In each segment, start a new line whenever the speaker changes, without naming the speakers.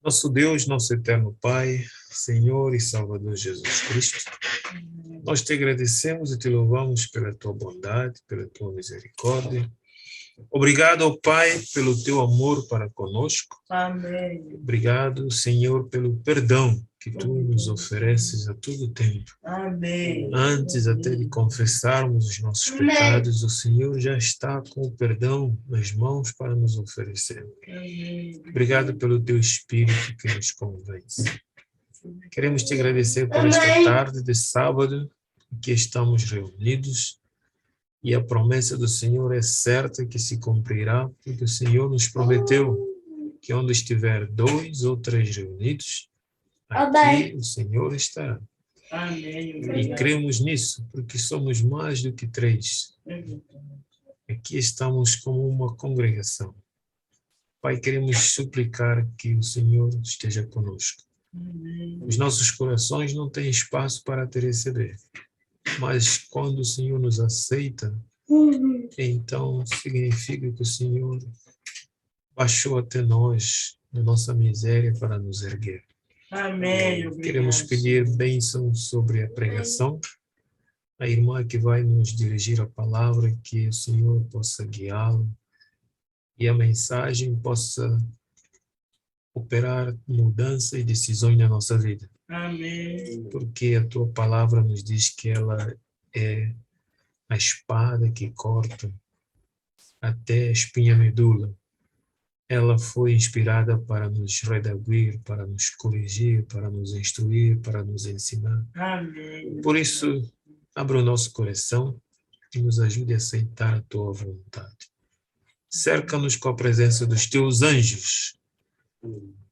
Nosso Deus, nosso eterno Pai, Senhor e Salvador Jesus Cristo, nós te agradecemos e te louvamos pela tua bondade, pela tua misericórdia. Obrigado, ó Pai, pelo teu amor para conosco.
Amém.
Obrigado, Senhor, pelo perdão que tu nos ofereces a todo tempo.
Amém.
Antes até de confessarmos os nossos pecados, o Senhor já está com o perdão nas mãos para nos oferecer.
Amém.
Obrigado pelo teu Espírito que nos convence. Queremos te agradecer por esta tarde de sábado em que estamos reunidos e a promessa do Senhor é certa que se cumprirá, porque o Senhor nos prometeu que onde estiver 2 ou 3 reunidos, aqui o Senhor estará.
Amém.
E cremos nisso, porque somos mais do que 3. Aqui estamos como uma congregação. Pai, queremos suplicar que o Senhor esteja conosco. Os nossos corações não têm espaço para te receber, mas quando o Senhor nos aceita, então significa que o Senhor baixou até nós, na nossa miséria, para nos erguer.
Amém.
Queremos pedir bênção sobre a pregação, a irmã que vai nos dirigir a palavra, que o Senhor possa guiá-la e a mensagem possa operar mudança e decisões na nossa vida.
Amém.
Porque a tua palavra nos diz que ela é a espada que corta até a espinha medula. Ela foi inspirada para nos redarguir, para nos corrigir, para nos instruir, para nos ensinar.
Amém.
Por isso, abra o nosso coração e nos ajude a aceitar a tua vontade. Cerca-nos com a presença dos teus anjos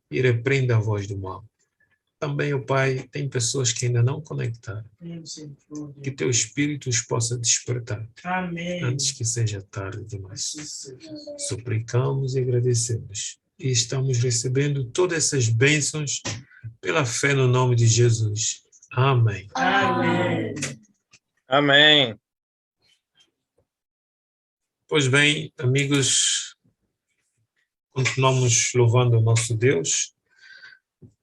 e repreenda a voz do mal. Também, ó Pai, tem pessoas que ainda não conectaram. Que teu Espírito os possa despertar.
Amém.
Antes que seja tarde demais. Suplicamos e agradecemos. E estamos recebendo todas essas bênçãos pela fé no nome de Jesus. Amém.
Amém.
Amém.
Pois bem, amigos, continuamos louvando o nosso Deus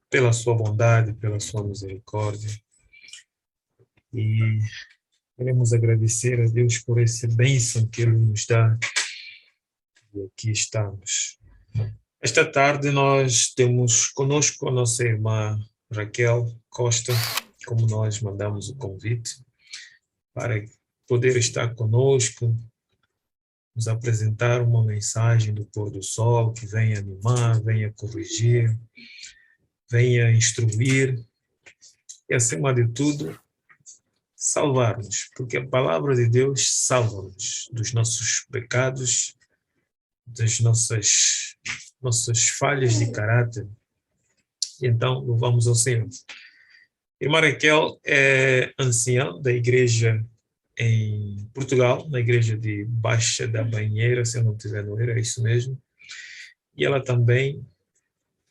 pela sua bondade, pela sua misericórdia. E queremos agradecer a Deus por essa bênção que Ele nos dá. E aqui estamos. Esta tarde nós temos conosco a nossa irmã Raquel Costa, como nós mandamos o convite, para poder estar conosco, nos apresentar uma mensagem do pôr do sol que venha animar, venha corrigir, venha instruir e, acima de tudo, salvar-nos, porque a palavra de Deus salva-nos dos nossos pecados, das nossas falhas de caráter. E então, louvamos ao Senhor. Irmã Raquel é anciã da igreja em Portugal, na igreja de Baixa da Banheira, se eu não estiver no erro, é isso mesmo. E ela também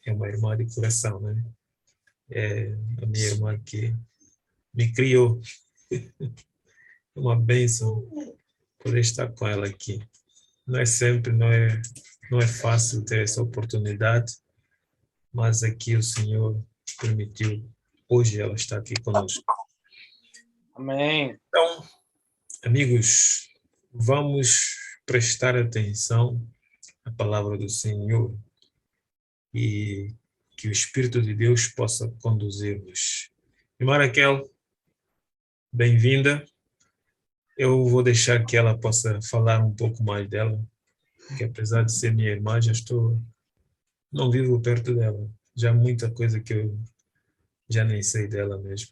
é uma irmã de coração, né? É a minha irmã que me criou. É uma bênção poder estar com ela aqui. Não é sempre, não é fácil ter essa oportunidade, mas aqui o Senhor permitiu. Hoje ela está aqui conosco.
Amém.
Então, amigos, vamos prestar atenção à palavra do Senhor e que o Espírito de Deus possa conduzir-nos. Irmã Raquel, bem-vinda. Eu vou deixar que ela possa falar um pouco mais dela, porque apesar de ser minha irmã, não vivo perto dela. Já há muita coisa que eu já nem sei dela mesmo.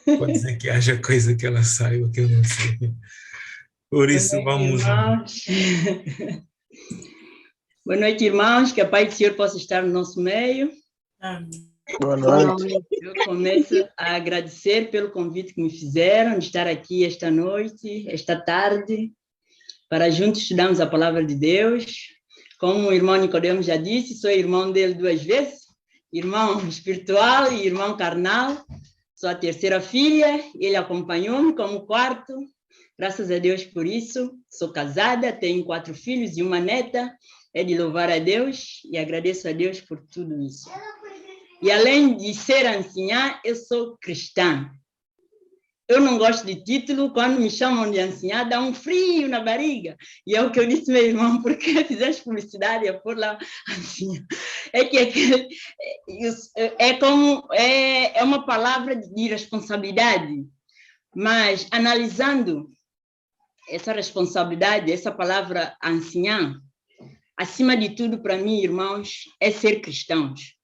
Pode dizer que haja coisa que ela saiba que eu não sei. Por isso, vamos lá.
Boa noite, irmãos. Que a paz do Senhor possa estar no nosso meio.
Amém.
Boa noite.
Eu começo a agradecer pelo convite que me fizeram de estar aqui esta noite, esta tarde, para juntos estudarmos a palavra de Deus. Como o irmão Nicodemo já disse, sou irmão dele 2 vezes, irmão espiritual e irmão carnal. Sou a 3ª filha, ele acompanhou-me como 4º. Graças a Deus por isso. Sou casada, tenho 4 filhos e uma neta. é de louvar a Deus e agradeço a Deus por tudo isso. E além de ser anciã, eu sou cristã. Eu não gosto de título, quando me chamam de anciã, dá um frio na barriga. E é o que eu disse, meu irmão, porque fizeste publicidade, eu por lá, anciã. É que é uma palavra de responsabilidade, mas analisando essa responsabilidade, essa palavra anciã, acima de tudo, para mim, irmãos, é ser cristãos.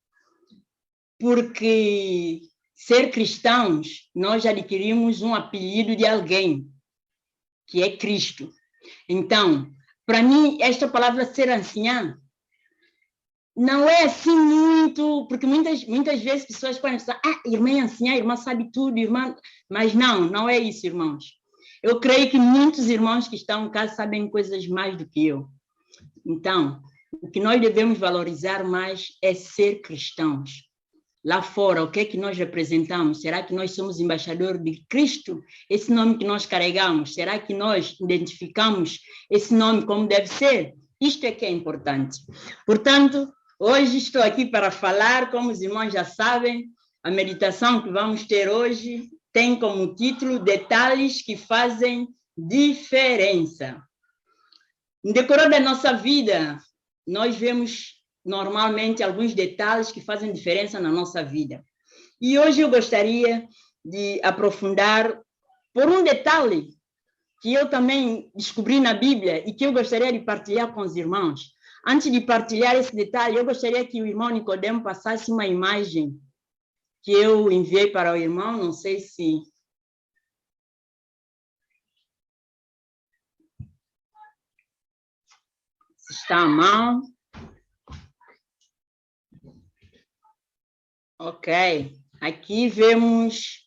Porque ser cristãos, nós adquirimos um apelido de alguém, que é Cristo. Então, para mim, esta palavra ser anciã não é assim muito, porque muitas vezes pessoas podem pensar, irmã é anciã, irmã sabe tudo, irmã... Mas não é isso, irmãos. Eu creio que muitos irmãos que estão em casa sabem coisas mais do que eu. Então, o que nós devemos valorizar mais é ser cristãos. Lá fora, o que é que nós representamos? Será que nós somos embaixadores de Cristo? Esse nome que nós carregamos, será que nós identificamos esse nome como deve ser? Isto é que é importante. Portanto, hoje estou aqui para falar, como os irmãos já sabem, a meditação que vamos ter hoje tem como título Detalhes que fazem diferença. No decorrer da nossa vida, nós vemos normalmente alguns detalhes que fazem diferença na nossa vida. E hoje eu gostaria de aprofundar por um detalhe que eu também descobri na Bíblia e que eu gostaria de partilhar com os irmãos. Antes de partilhar esse detalhe, eu gostaria que o irmão Nicodemo passasse uma imagem que eu enviei para o irmão, não sei se... está à mão. Ok, aqui vemos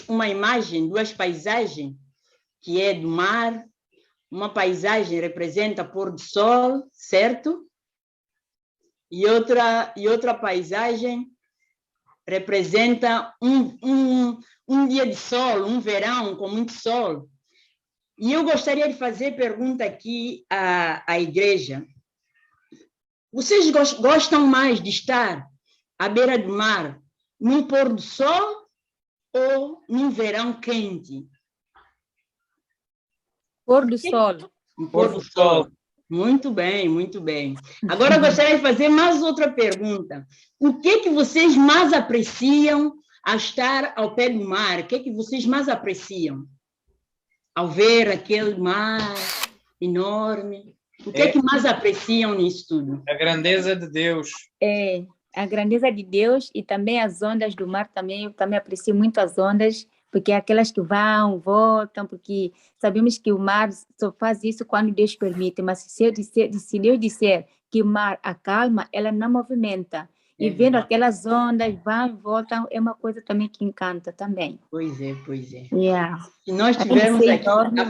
uma imagem, duas paisagens, que é do mar. Uma paisagem representa pôr do sol, certo? E outra paisagem representa um dia de sol, um verão com muito sol. E eu gostaria de fazer pergunta aqui à igreja. Vocês gostam mais de estar à beira do mar num pôr do sol ou num verão quente?
Pôr do sol.
Um pôr do sol. Muito bem, muito bem. Agora eu gostaria de fazer mais outra pergunta. O que vocês mais apreciam ao estar ao pé do mar? O que vocês mais apreciam ao ver aquele mar enorme? O que mais apreciam nisso tudo?
A grandeza de Deus.
É, a grandeza de Deus e também as ondas do mar também. Eu também aprecio muito as ondas, porque é aquelas que vão, voltam, porque sabemos que o mar só faz isso quando Deus permite, mas se Deus disser que o mar acalma, ela não movimenta. E vendo aquelas ondas, vão e voltam, é uma coisa também que encanta também.
Pois é, pois é.
Yeah.
Se nós tivermos aqui
enorme,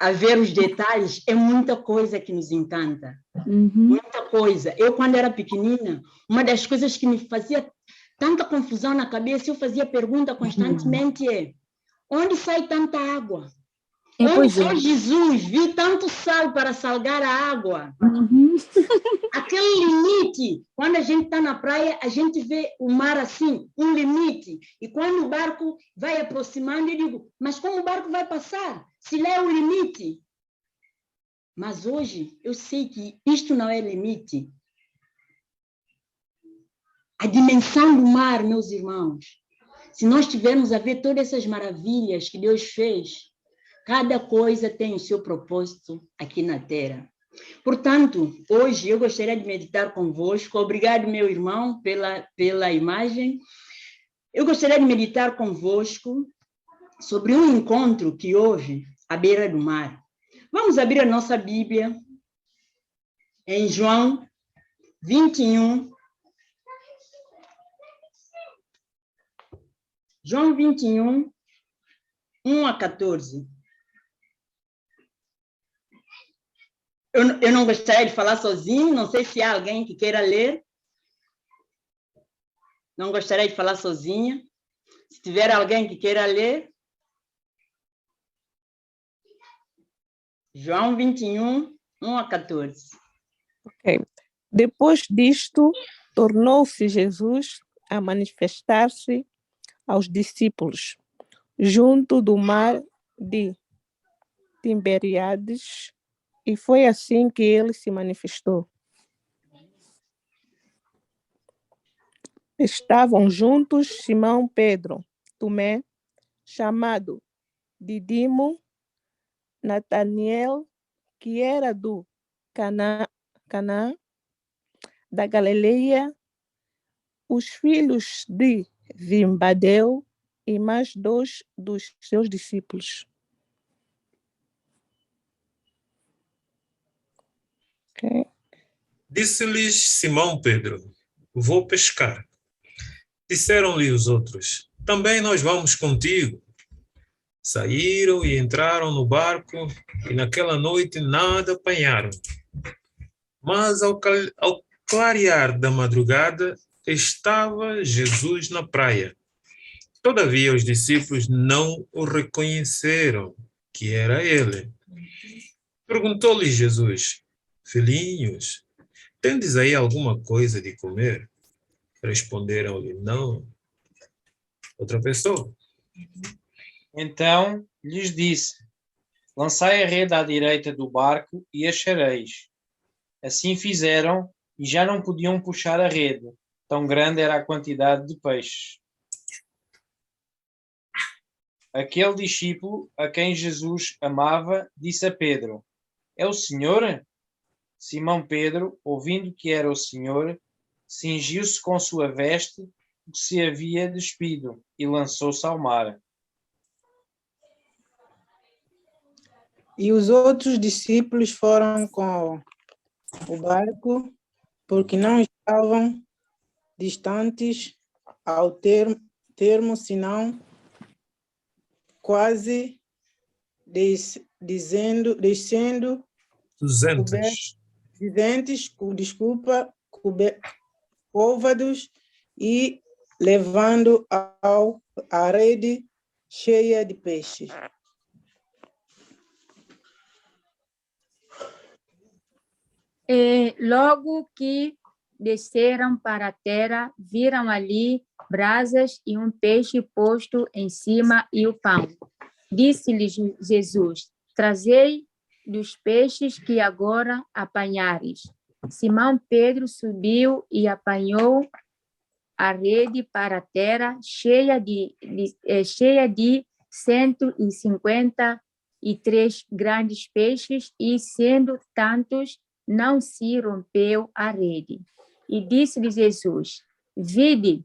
a ver os detalhes, é muita coisa que nos encanta. Muita coisa. Eu, quando era pequenina, uma das coisas que me fazia tanta confusão na cabeça, eu fazia pergunta constantemente onde sai tanta água? Onde só Jesus viu tanto sal para salgar a água? Aquele limite, quando a gente está na praia, a gente vê o mar assim, um limite. E quando o barco vai aproximando, eu digo, mas como o barco vai passar? Se lá é o limite. Mas hoje, eu sei que isto não é limite. A dimensão do mar, meus irmãos, se nós tivermos a ver todas essas maravilhas que Deus fez, cada coisa tem o seu propósito aqui na Terra. Portanto, hoje eu gostaria de meditar convosco. Obrigado, meu irmão, pela imagem. Eu gostaria de meditar convosco sobre um encontro que houve à beira do mar. Vamos abrir a nossa Bíblia em João 21. João 21, 1 a 14. Eu não gostaria de falar sozinho, não sei se há alguém que queira ler. Não gostaria de falar sozinha. Se tiver alguém que queira ler. João 21, 1 a 14.
Ok. Depois disto, tornou-se Jesus a manifestar-se aos discípulos, junto do mar de Tiberíades, e foi assim que ele se manifestou. Estavam juntos Simão Pedro, Tomé, chamado Didimo, Nataniel, que era do Canaã, da Galileia, os filhos de Zimbadeu e mais 2 dos seus discípulos. Ok.
Disse-lhes Simão Pedro: vou pescar. Disseram-lhe os outros: também nós vamos contigo. Saíram e entraram no barco, e naquela noite nada apanharam. Mas ao clarear da madrugada, estava Jesus na praia. Todavia os discípulos não o reconheceram, que era ele. Perguntou-lhe Jesus: filhinhos, tendes aí alguma coisa de comer? Responderam-lhe: não. Outra pessoa.
Então lhes disse: lançai a rede à direita do barco e achareis. Assim fizeram e já não podiam puxar a rede, tão grande era a quantidade de peixes. Aquele discípulo a quem Jesus amava disse a Pedro: é o Senhor? Simão Pedro, ouvindo que era o Senhor, cingiu-se com sua veste, que se havia despido, e lançou-se ao mar.
E os outros discípulos foram com o barco, porque não estavam distantes ao termo, senão quase descendo,
200.
côvados, e levando a rede cheia de peixes.
Logo que desceram para a terra, viram ali brasas e um peixe posto em cima e o pão. Disse-lhes Jesus: trazei dos peixes que agora apanhares. Simão Pedro subiu e apanhou a rede para a terra, cheia de 153 grandes peixes, e sendo tantos, não se rompeu a rede. E disse-lhe Jesus: vide,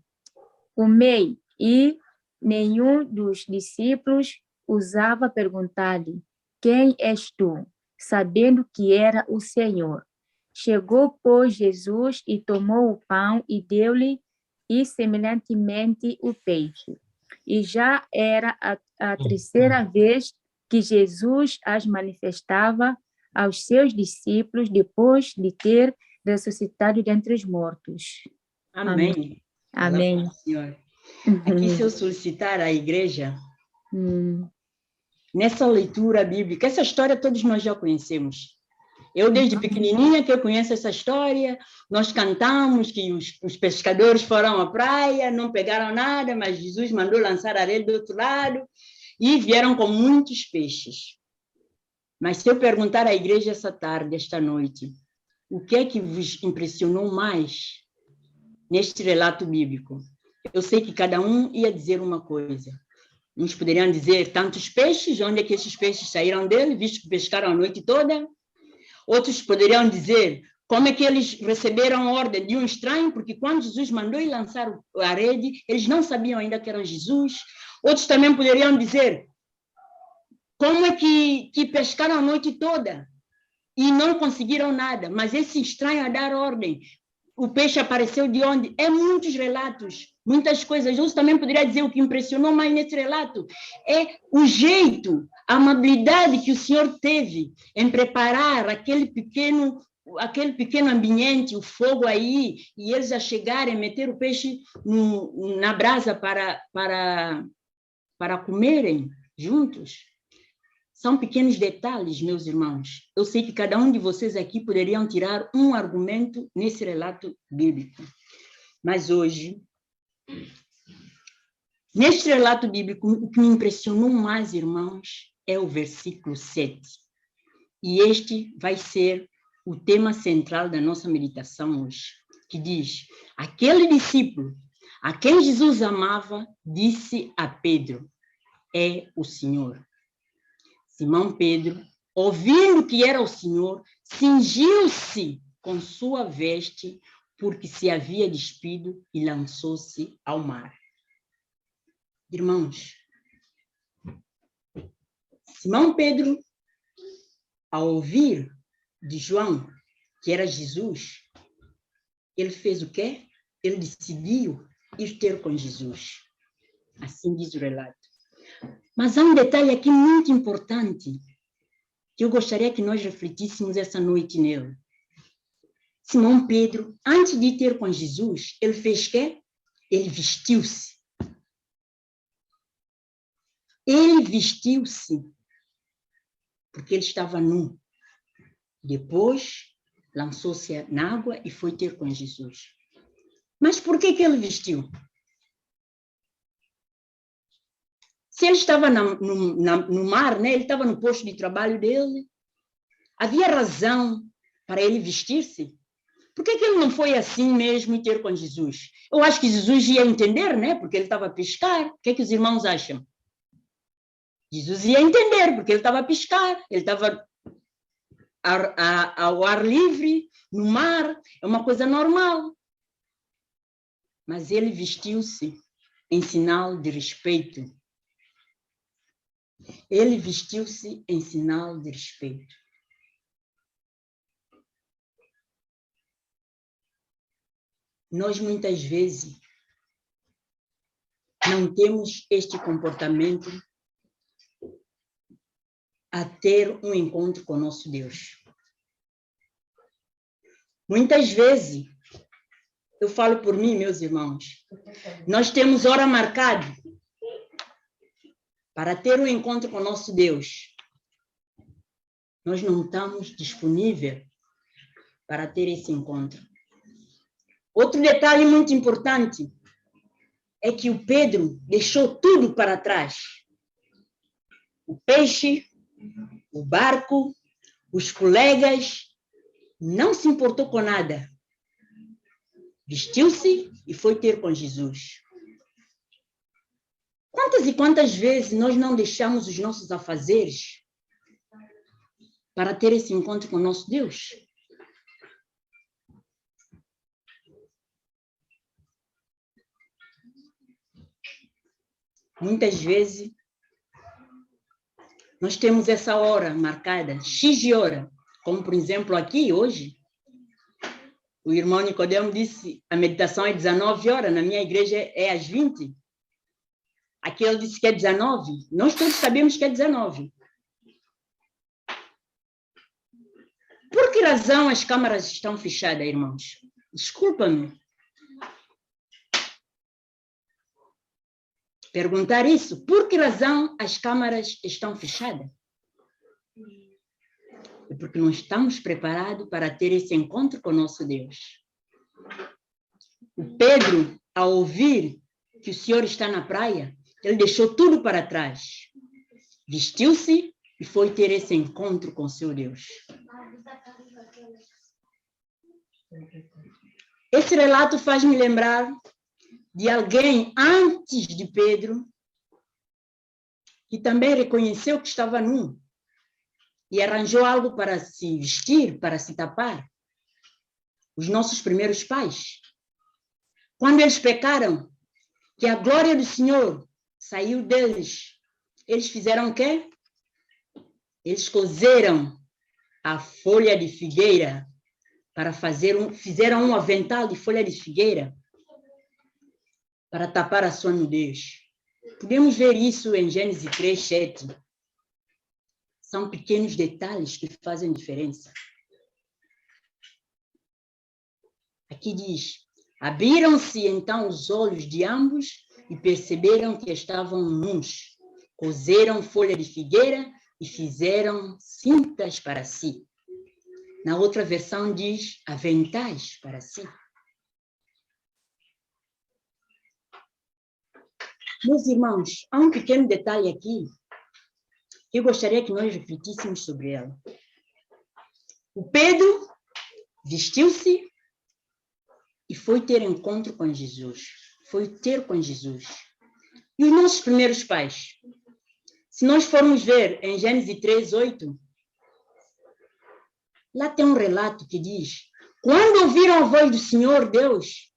comei. E nenhum dos discípulos ousava perguntar-lhe: quem és tu? Sabendo que era o Senhor. Chegou, pois, Jesus e tomou o pão e deu-lhe, e semelhantemente o peixe. E já era a terceira vez que Jesus as manifestava aos seus discípulos, depois de ter ressuscitado dentre os mortos.
Amém.
Amém.
Senhor. Aqui, se eu solicitar à igreja, nessa leitura bíblica, essa história todos nós já conhecemos. Eu, desde pequenininha, que eu conheço essa história, nós cantamos que os pescadores foram à praia, não pegaram nada, mas Jesus mandou lançar a rede do outro lado e vieram com muitos peixes. Mas se eu perguntar à igreja essa tarde, esta noite, o que é que vos impressionou mais neste relato bíblico? Eu sei que cada um ia dizer uma coisa. Uns poderiam dizer tantos peixes, onde é que esses peixes saíram dele, visto que pescaram a noite toda. Outros poderiam dizer como é que eles receberam ordem de um estranho, porque quando Jesus mandou ir lançar a rede, eles não sabiam ainda que era Jesus. Outros também poderiam dizer como é que pescaram a noite toda e não conseguiram nada, mas esse estranho a dar ordem, o peixe apareceu de onde? É muitos relatos, muitas coisas. Jesus também poderia dizer o que impressionou mais nesse relato é o jeito, a amabilidade que o Senhor teve em preparar aquele pequeno ambiente, o fogo aí, e eles a chegarem, meter o peixe na brasa para comerem juntos. São pequenos detalhes, meus irmãos. Eu sei que cada um de vocês aqui poderiam tirar um argumento nesse relato bíblico. Mas hoje, neste relato bíblico, o que me impressionou mais, irmãos, é o versículo 7. E este vai ser o tema central da nossa meditação hoje, que diz: aquele discípulo a quem Jesus amava disse a Pedro: é o Senhor. Simão Pedro, ouvindo que era o Senhor, cingiu-se com sua veste, porque se havia despido, e lançou-se ao mar. Irmãos, Simão Pedro, ao ouvir de João que era Jesus, ele fez o quê? Ele decidiu ir ter com Jesus. Assim diz o relato. Mas há um detalhe aqui muito importante, que eu gostaria que nós refletíssemos essa noite nele. Simão Pedro, antes de ir ter com Jesus, ele fez o quê? Ele vestiu-se. Ele vestiu-se, porque ele estava nu. Depois, lançou-se na água e foi ter com Jesus. Mas por que ele vestiu? Se ele estava no mar, né? Ele estava no posto de trabalho dele, havia razão para ele vestir-se? Por que ele não foi assim mesmo e ter com Jesus? Eu acho que Jesus ia entender, né? Porque ele estava a pescar. O que os irmãos acham? Jesus ia entender, porque ele estava a pescar, ele estava ao ar livre, no mar, é uma coisa normal. Mas ele vestiu-se em sinal de respeito. Ele vestiu-se em sinal de respeito. Nós, muitas vezes, não temos este comportamento a ter um encontro com o nosso Deus. Muitas vezes, eu falo por mim, meus irmãos, nós temos hora marcada para ter um encontro com o nosso Deus. Nós não estamos disponíveis para ter esse encontro. Outro detalhe muito importante é que o Pedro deixou tudo para trás. O peixe, o barco, os colegas, não se importou com nada. Vestiu-se e foi ter com Jesus. Quantas e quantas vezes nós não deixamos os nossos afazeres para ter esse encontro com o nosso Deus? Muitas vezes, nós temos essa hora marcada, X de hora, como, por exemplo, aqui, hoje, o irmão Nicodemo disse, a meditação é 19 horas, na minha igreja é às 20. Aqui ele disse que é 19, nós todos sabemos que é 19. Por que razão as câmaras estão fechadas, irmãos? Desculpa-me. Perguntar isso, por que razão as câmaras estão fechadas? É porque não estamos preparados para ter esse encontro com o nosso Deus. O Pedro, ao ouvir que o Senhor está na praia, ele deixou tudo para trás, vestiu-se e foi ter esse encontro com o seu Deus. Esse relato faz-me lembrar de alguém antes de Pedro, que também reconheceu que estava nu e arranjou algo para se vestir, para se tapar. Os nossos primeiros pais. Quando eles pecaram, que a glória do Senhor saiu deles, eles fizeram o quê? Eles cozeram a folha de figueira para fizeram um avental de folha de figueira para tapar a sua nudez. Podemos ver isso em Gênesis 3, 7. São pequenos detalhes que fazem diferença. Aqui diz, abriram-se então os olhos de ambos e perceberam que estavam nus. Cozeram folha de figueira e fizeram cintas para si. Na outra versão diz aventais para si. Meus irmãos, há um pequeno detalhe aqui que eu gostaria que nós refletíssemos sobre ela. O Pedro vestiu-se e foi ter encontro com Jesus. Foi ter com Jesus. E os nossos primeiros pais? Se nós formos ver em Gênesis 3:8, lá tem um relato que diz: quando ouviram a voz do Senhor Deus,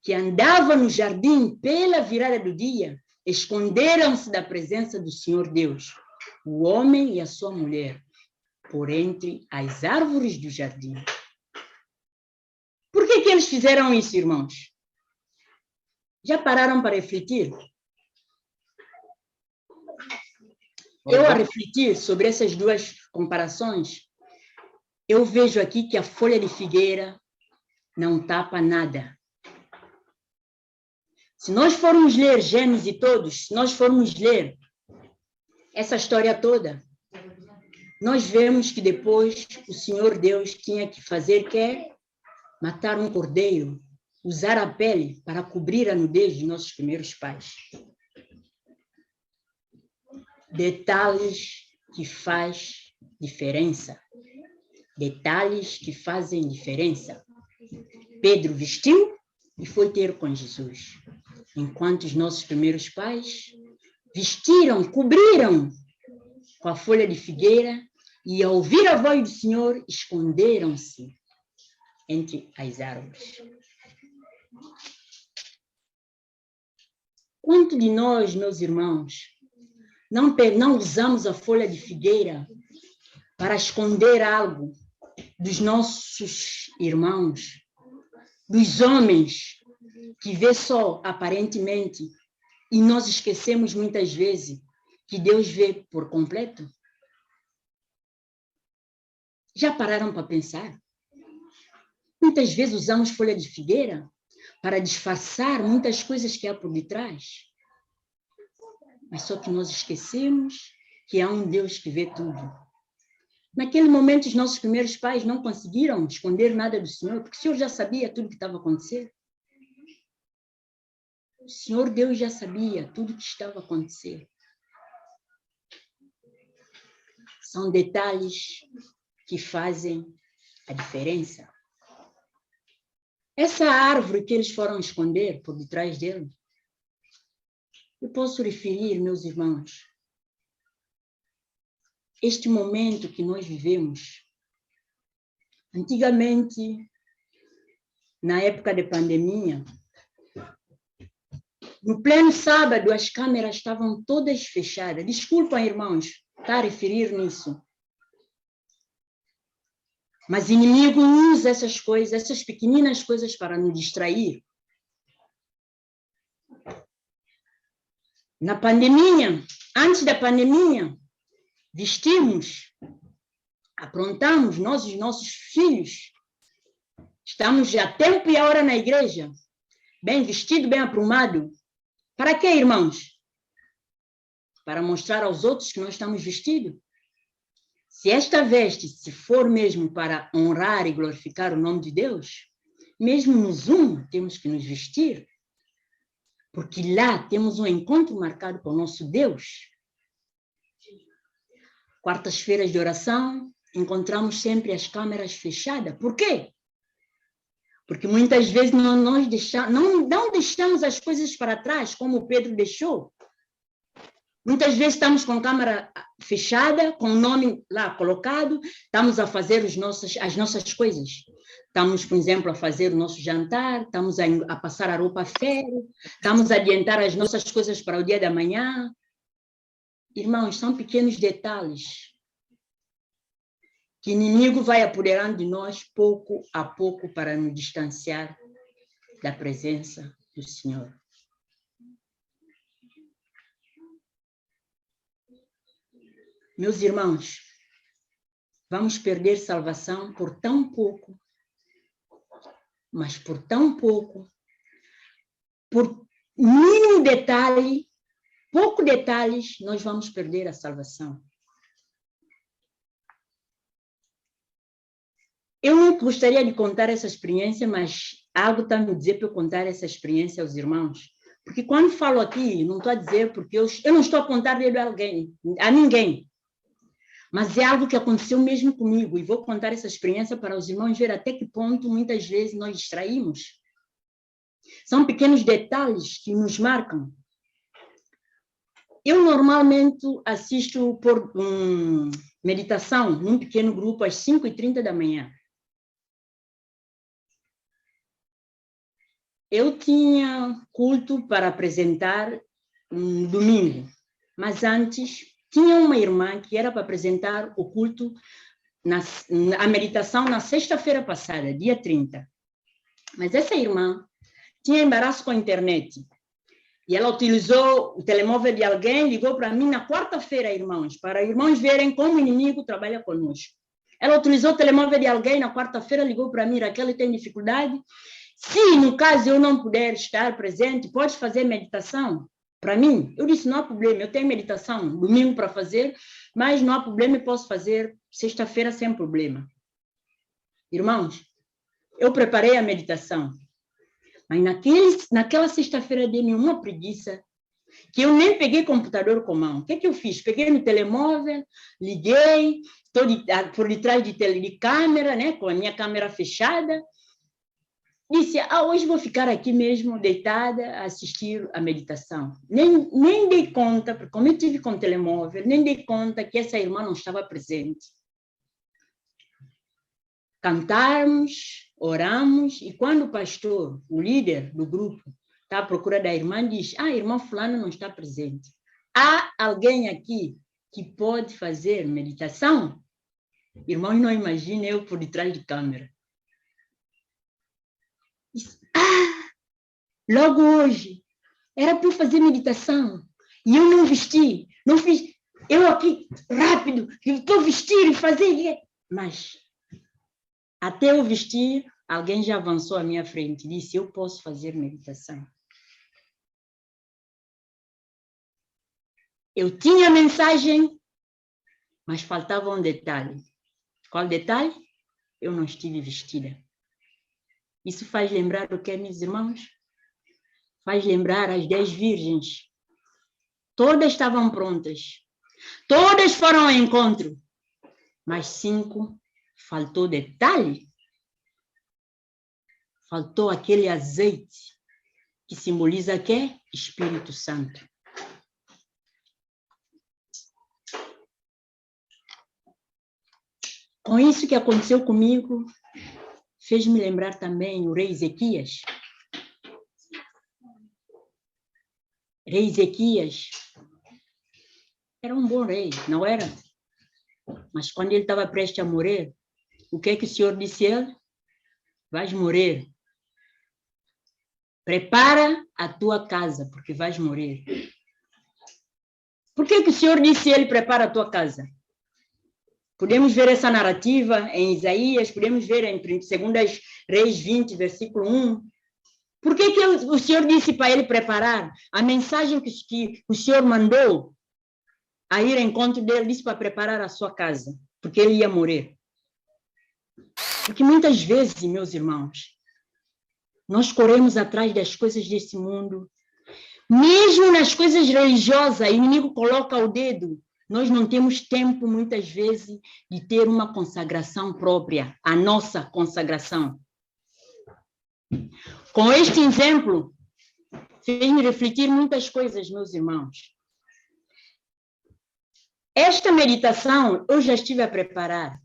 que andava no jardim pela virada do dia, esconderam-se da presença do Senhor Deus, o homem e a sua mulher, por entre as árvores do jardim. Por que eles fizeram isso, irmãos? Já pararam para refletir? Eu, a refletir sobre essas duas comparações, eu vejo aqui que a folha de figueira não tapa nada. Se nós formos ler Gênesis todos, se nós formos ler essa história toda, nós vemos que depois o Senhor Deus tinha que fazer que matar um cordeiro, usar a pele para cobrir a nudez de nossos primeiros pais. Detalhes que faz diferença. Detalhes que fazem diferença. Pedro vestiu e foi ter com Jesus, enquanto os nossos primeiros pais vestiram, cobriram com a folha de figueira e, ao ouvir a voz do Senhor, esconderam-se entre as árvores. Quanto de nós, meus irmãos, não usamos a folha de figueira para esconder algo dos nossos irmãos, dos homens, que vê só aparentemente, e nós esquecemos muitas vezes que Deus vê por completo? Já pararam para pensar? Muitas vezes usamos folha de figueira para disfarçar muitas coisas que há por detrás. Mas só que nós esquecemos que há um Deus que vê tudo. Naquele momento, os nossos primeiros pais não conseguiram esconder nada do Senhor, porque o Senhor já sabia tudo que estava acontecendo. O Senhor Deus já sabia tudo que estava acontecendo. São detalhes que fazem a diferença. Essa árvore que eles foram esconder por detrás dele, eu posso referir, meus irmãos, este momento que nós vivemos. Antigamente, na época de pandemia, no pleno sábado, as câmeras estavam todas fechadas. Desculpa, irmãos, estar a referir nisso. Mas o inimigo usa essas coisas, essas pequeninas coisas para nos distrair. Na pandemia, antes da pandemia, vestimos, aprontamos, nós e os nossos filhos. Estamos já a tempo e a hora na igreja, bem vestido, bem aprumado. Para quê, irmãos? Para mostrar aos outros que nós estamos vestidos. Se esta veste, se for mesmo para honrar e glorificar o nome de Deus, mesmo no Zoom temos que nos vestir, porque lá temos um encontro marcado com o nosso Deus. Quartas-feiras de oração, encontramos sempre as câmeras fechadas. Por quê? Porque muitas vezes não deixamos as coisas para trás, como o Pedro deixou. Muitas vezes estamos com a câmera fechada, com o nome lá colocado, estamos a fazer as nossas coisas. Estamos, por exemplo, a fazer o nosso jantar, estamos a passar a roupa a ferro, estamos a adiantar as nossas coisas para o dia da manhã. Irmãos, são pequenos detalhes que o inimigo vai apoderando de nós pouco a pouco para nos distanciar da presença do Senhor. Meus irmãos, vamos perder salvação por tão pouco, mas por tão pouco, por mínimo detalhe, pouco detalhes, nós vamos perder a salvação. Eu não gostaria de contar essa experiência, mas algo está me dizer para eu contar essa experiência aos irmãos. Porque quando falo aqui, não estou a dizer porque eu não estou a apontar dedo a ninguém. Mas é algo que aconteceu mesmo comigo. E vou contar essa experiência para os irmãos ver até que ponto muitas vezes nós distraímos. São pequenos detalhes que nos marcam. Eu normalmente assisto por meditação num pequeno grupo às 5h30 da manhã. Eu tinha culto para apresentar um domingo, mas antes tinha uma irmã que era para apresentar o culto, a meditação na sexta-feira passada, dia 30. Mas essa irmã tinha embaraço com a internet. E ela utilizou o telemóvel de alguém, ligou para mim na quarta-feira, irmãos, para irmãos verem como o inimigo trabalha conosco. Ela utilizou o telemóvel de alguém, na quarta-feira ligou para mim, Raquel, tem dificuldade. Se, no caso, eu não puder estar presente, pode fazer meditação para mim? Eu disse, não há problema, eu tenho meditação domingo para fazer, mas não há problema, eu posso fazer sexta-feira sem problema. Irmãos, eu preparei a meditação, mas naquela sexta-feira dei-me uma preguiça, que eu nem peguei computador com mão. O que eu fiz? Peguei no telemóvel, liguei, estou por detrás de câmera, né, com a minha câmera fechada. Disse, hoje vou ficar aqui mesmo, deitada, a assistir a meditação. Nem dei conta, porque como eu estive com o telemóvel, nem dei conta que essa irmã não estava presente. Cantarmos, oramos, e quando o pastor, o líder do grupo, está à procura da irmã, diz, a irmã fulana não está presente. Há alguém aqui que pode fazer meditação? Irmãos, não imaginem eu por detrás de câmera. Logo hoje, era para eu fazer meditação, e eu não vesti, não fiz, eu aqui, rápido, estou vestir e fazer, mas até eu vestir, alguém já avançou à minha frente, disse, eu posso fazer meditação. Eu tinha a mensagem, mas faltava um detalhe. Qual detalhe? Eu não estive vestida. Isso faz lembrar o que, meus irmãos? Faz lembrar as 10 virgens. Todas estavam prontas. Todas foram ao encontro. Mas 5, faltou detalhe. Faltou aquele azeite que simboliza o quê? Espírito Santo. Com isso que aconteceu comigo, fez-me lembrar também o rei Ezequias. Rei Ezequias era um bom rei, não era? Mas quando ele estava prestes a morrer, o que é que o Senhor disse a ele? Vais morrer. Prepara a tua casa, porque vais morrer. Por que que o Senhor disse a ele, prepara a tua casa? Podemos ver essa narrativa em Isaías, podemos ver em 2 Reis 20, versículo 1. Por que que o Senhor disse para ele preparar? A mensagem que o Senhor mandou a ir ao encontro dele, disse para preparar a sua casa, porque ele ia morrer. Porque muitas vezes, meus irmãos, nós corremos atrás das coisas desse mundo, mesmo nas coisas religiosas, o inimigo coloca o dedo. Nós não temos tempo, muitas vezes, de ter uma consagração própria, a nossa consagração. Com este exemplo, fez-me refletir muitas coisas, meus irmãos. Esta meditação eu já estive a preparar.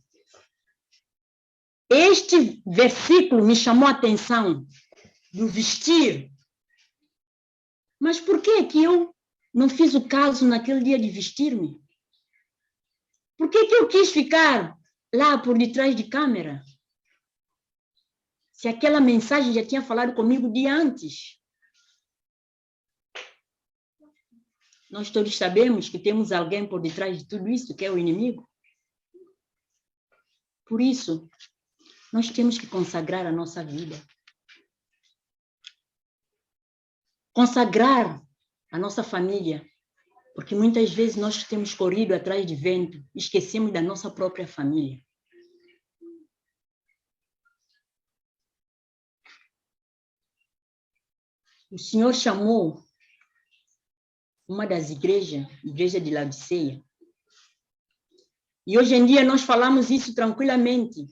Este versículo me chamou a atenção do vestir. Mas por que que eu não fiz o caso naquele dia de vestir-me? Por que que eu quis ficar lá por detrás de câmera? Se aquela mensagem já tinha falado comigo o dia antes. Nós todos sabemos que temos alguém por detrás de tudo isso, que é o inimigo. Por isso, nós temos que consagrar a nossa vida. Consagrar a nossa família. Porque muitas vezes nós temos corrido atrás de vento, esquecemos da nossa própria família. o Senhor chamou uma das igrejas, igreja de Laodiceia. E hoje em dia nós falamos isso tranquilamente,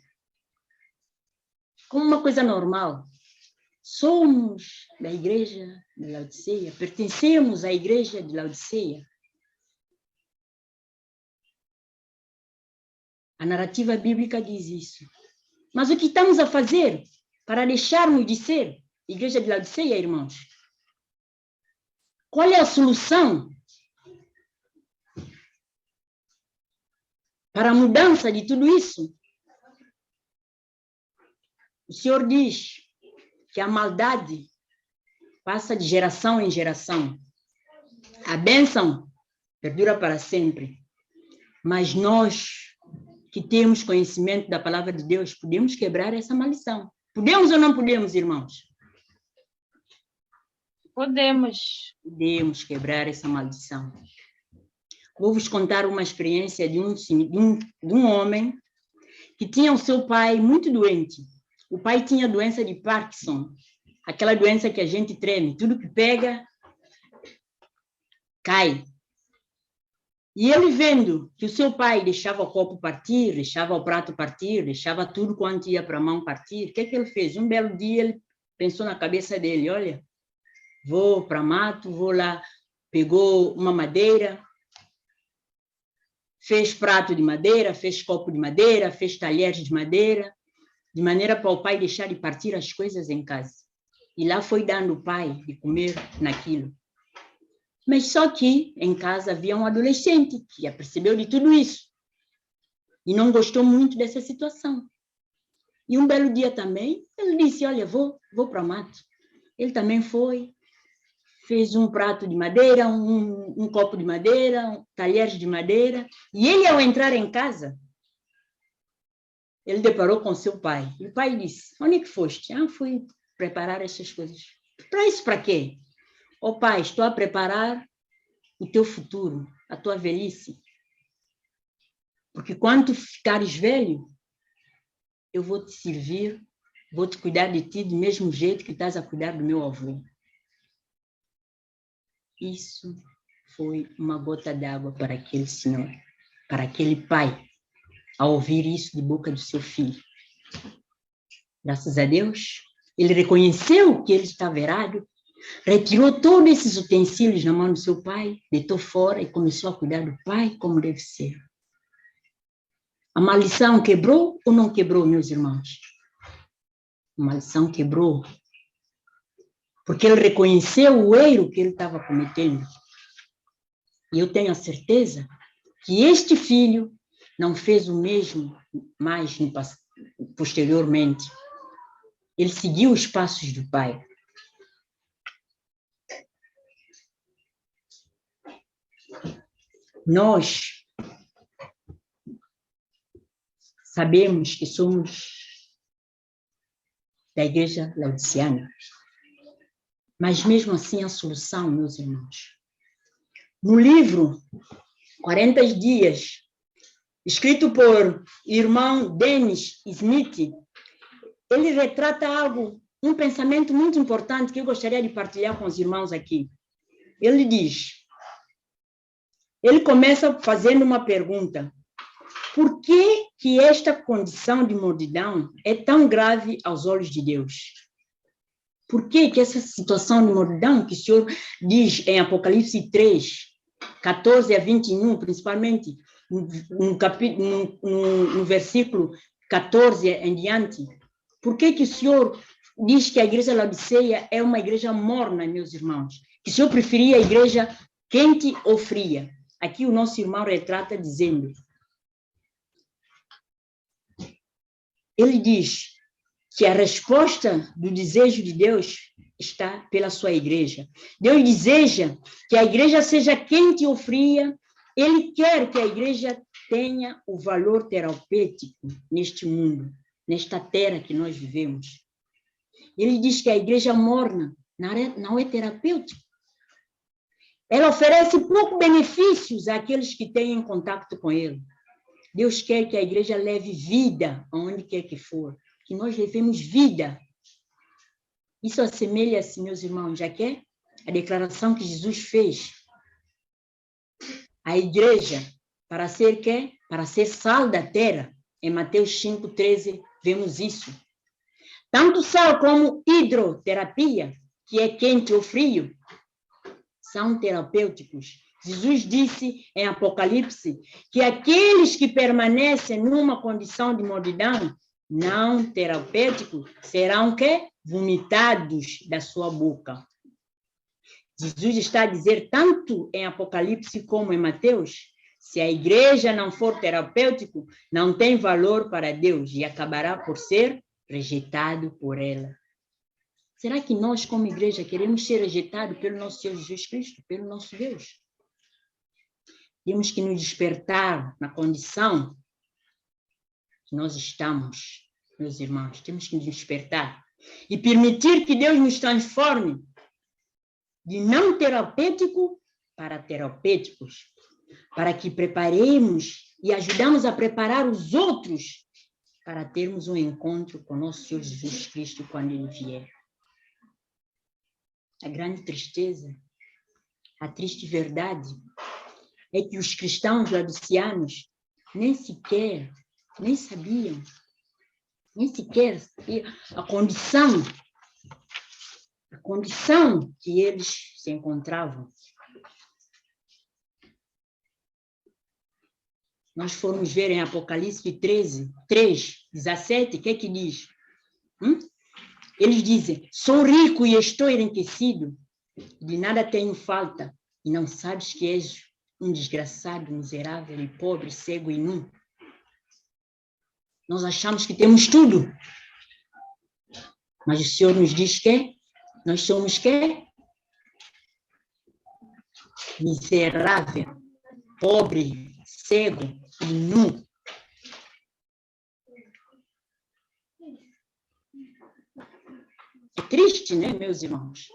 como uma coisa normal. Somos da igreja de Laodiceia, pertencemos à igreja de Laodiceia. A narrativa bíblica diz isso. Mas o que estamos a fazer para deixarmos de ser igreja de Laodiceia, irmãos? Qual é a solução para a mudança de tudo isso? O Senhor diz que a maldade passa de geração em geração. A bênção perdura para sempre. Mas nós, que temos conhecimento da palavra de Deus, podemos quebrar essa maldição. Podemos ou não podemos, irmãos?
Podemos.
Podemos quebrar essa maldição. Vou vos contar uma experiência de um homem que tinha o seu pai muito doente. O pai tinha doença de Parkinson, aquela doença que a gente treme, tudo que pega, cai. E ele vendo que o seu pai deixava o copo partir, deixava o prato partir, deixava tudo quanto ia para a mão partir, o que ele fez? Um belo dia ele pensou na cabeça dele, olha, vou para mato, vou lá, pegou uma madeira, fez prato de madeira, fez copo de madeira, fez talheres de madeira, de maneira para o pai deixar de partir as coisas em casa. E lá foi dando o pai de comer naquilo. Mas só que em casa havia um adolescente que já percebeu de tudo isso e não gostou muito dessa situação. E um belo dia também, ele disse, olha, vou para o mato. Ele também foi, fez um prato de madeira, um copo de madeira, talheres de madeira, e ele, ao entrar em casa, ele deparou com seu pai. E o pai disse, onde é que foste? Fui preparar essas coisas. Para isso, para quê? Pai, estou a preparar o teu futuro, a tua velhice. Porque quando ficares velho, eu vou te servir, vou te cuidar de ti do mesmo jeito que estás a cuidar do meu avô. Isso foi uma gota d'água para aquele senhor, para aquele pai, ao ouvir isso de boca do seu filho. Graças a Deus, ele reconheceu que ele estava errado, retirou todos esses utensílios na mão do seu pai, deitou fora e começou a cuidar do pai como deve ser. A maldição quebrou ou não quebrou, meus irmãos? A maldição quebrou, porque ele reconheceu o erro que ele estava cometendo. E eu tenho a certeza que este filho não fez o mesmo mais posteriormente. Ele seguiu os passos do pai. Nós sabemos que somos da igreja laodiceana, mas mesmo assim a solução, meus irmãos. No livro 40 Dias, escrito por irmão Dennis Smith, ele retrata algo, um pensamento muito importante que eu gostaria de partilhar com os irmãos aqui. Ele diz, ele começa fazendo uma pergunta, por que esta condição de mordidão é tão grave aos olhos de Deus? Por que essa situação de mordidão que o Senhor diz em Apocalipse 3, 14 a 21, principalmente no versículo 14 em diante, por que o Senhor diz que a igreja Laodiceia é uma igreja morna, meus irmãos? Que o Senhor preferia a igreja quente ou fria? Aqui o nosso irmão retrata dizendo, ele diz que a resposta do desejo de Deus está pela sua igreja. Deus deseja que a igreja seja quente ou fria, ele quer que a igreja tenha o valor terapêutico neste mundo, nesta terra que nós vivemos. Ele diz que a igreja morna não é terapêutica. Ela oferece poucos benefícios àqueles que têm contato com ele. Deus quer que a igreja leve vida aonde quer que for, que nós levemos vida. Isso assemelha-se, meus irmãos, a quê? A declaração que Jesus fez à igreja para ser quê? Para ser sal da terra. Em Mateus 5,13, vemos isso. Tanto sal como hidroterapia, que é quente ou frio, são terapêuticos. Jesus disse em Apocalipse que aqueles que permanecem numa condição de mornidão não terapêutico serão quê? Vomitados da sua boca. Jesus está a dizer tanto em Apocalipse como em Mateus, se a igreja não for terapêutico, não tem valor para Deus e acabará por ser rejeitado por ela. Será que nós, como igreja, queremos ser rejeitados pelo nosso Senhor Jesus Cristo, pelo nosso Deus? Temos que nos despertar na condição que nós estamos, meus irmãos. Temos que nos despertar e permitir que Deus nos transforme de não terapêutico para terapêuticos, para que preparemos e ajudamos a preparar os outros para termos um encontro com nosso Senhor Jesus Cristo quando Ele vier. A grande tristeza, a triste verdade, é que os cristãos laodiceanos nem sequer sabiam a condição que eles se encontravam. Nós formos ver em Apocalipse 3:17, o que é que diz? Eles dizem, sou rico e estou enriquecido, de nada tenho falta, e não sabes que és um desgraçado, miserável e pobre, cego e nu. Nós achamos que temos tudo, mas o Senhor nos diz que nós somos quê? Miserável, pobre, cego e nu. É triste, né, meus irmãos?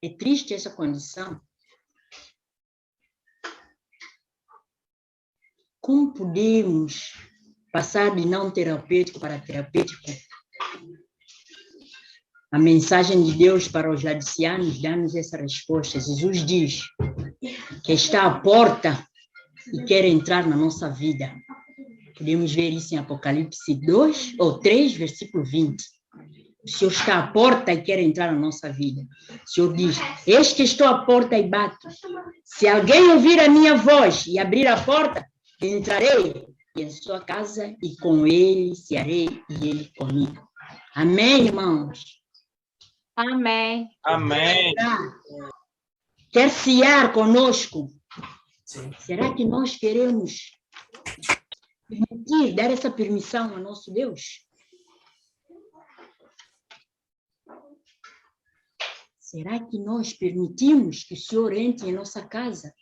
É triste essa condição. Como podemos passar de não terapêutico para terapêutico? A mensagem de Deus para os laodiceanos dá-nos essa resposta. Jesus diz que está à porta e quer entrar na nossa vida. Podemos ver isso em Apocalipse 3, versículo 20. O Senhor está à porta e quer entrar na nossa vida. O Senhor diz, eis que estou à porta e bato. Se alguém ouvir a minha voz e abrir a porta, entrarei em sua casa e com ele cearei e ele comigo. Amém, irmãos?
Amém.
Amém.
Quer cear conosco? Será que nós queremos dar essa permissão ao nosso Deus? Será que nós permitimos que o Senhor entre em nossa casa?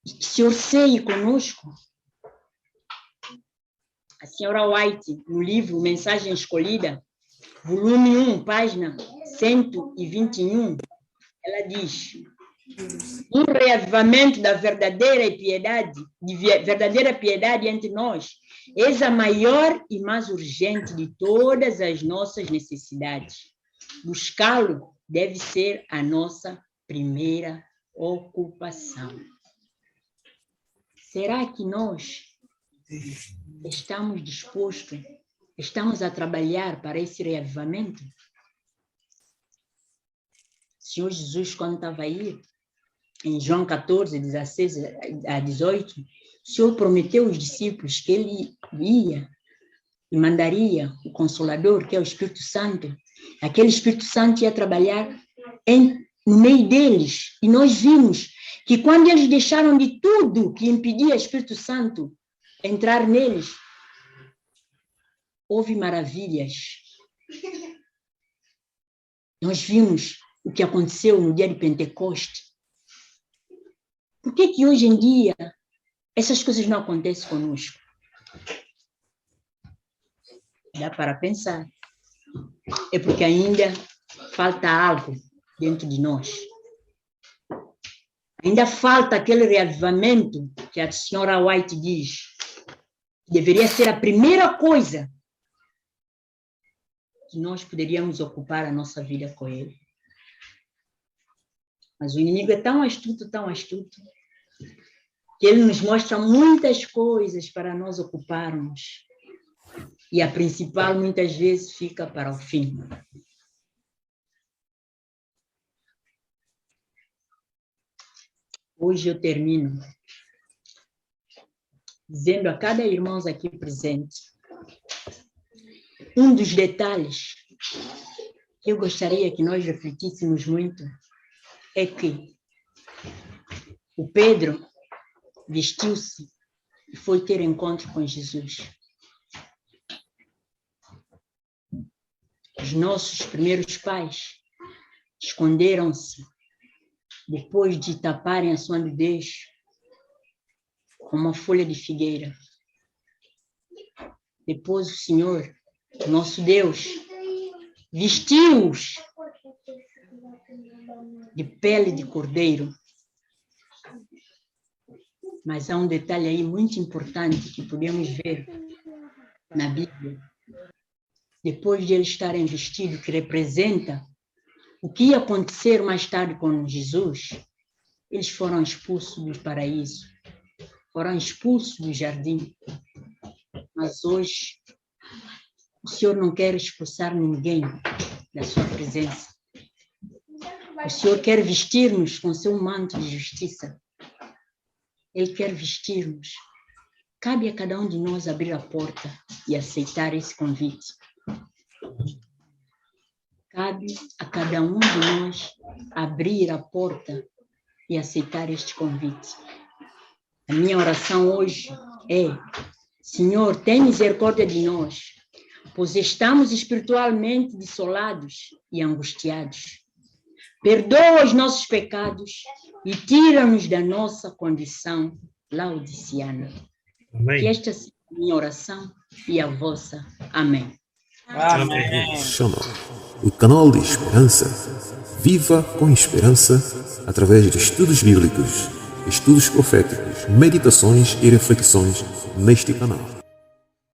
Que o Senhor ceie conosco? A senhora White, no livro Mensagem Escolhida, volume 1, página 121, ela diz, um reavivamento da verdadeira piedade entre nós, és a maior e mais urgente de todas as nossas necessidades. Buscá-lo deve ser a nossa primeira ocupação. Será que nós estamos dispostos, estamos a trabalhar para esse reavivamento? O Senhor Jesus, quando estava aí, em João 14, 16 a 18, o Senhor prometeu aos discípulos que Ele ia e mandaria o Consolador, que é o Espírito Santo. Aquele Espírito Santo ia trabalhar no meio deles. E nós vimos que quando eles deixaram de tudo que impedia o Espírito Santo entrar neles, houve maravilhas. Nós vimos o que aconteceu no dia de Pentecoste. Por que hoje em dia essas coisas não acontecem conosco? Dá para pensar. É porque ainda falta algo dentro de nós. Ainda falta aquele reavivamento que a senhora White diz. Deveria ser a primeira coisa que nós poderíamos ocupar a nossa vida com Ele. Mas o inimigo é tão astuto, que ele nos mostra muitas coisas para nós ocuparmos. E a principal, muitas vezes, fica para o fim. Hoje eu termino dizendo a cada irmão aqui presente um dos detalhes que eu gostaria que nós refletíssemos muito é que o Pedro vestiu-se e foi ter encontro com Jesus. Os nossos primeiros pais esconderam-se depois de taparem a sua nudez com uma folha de figueira. Depois o Senhor, nosso Deus, vestiu-os de pele de cordeiro. Mas há um detalhe aí muito importante que podemos ver na Bíblia. Depois de eles estarem vestidos, que representa o que ia acontecer mais tarde com Jesus, eles foram expulsos do paraíso, foram expulsos do jardim. Mas hoje, o Senhor não quer expulsar ninguém da sua presença. O Senhor quer vestir-nos com seu manto de justiça. Ele quer vestir-nos. Cabe a cada um de nós abrir a porta e aceitar esse convite. Cabe a cada um de nós abrir a porta e aceitar este convite. A minha oração hoje é: Senhor, tem misericórdia de nós, pois estamos espiritualmente dissolados e angustiados. Perdoa os nossos pecados e tira-nos da nossa condição laodiceana.
Amém.
Que esta seja a minha oração e a vossa. Amém.
Amém.
Chama o canal de esperança. Viva com esperança através de estudos bíblicos, estudos proféticos, meditações e reflexões neste canal.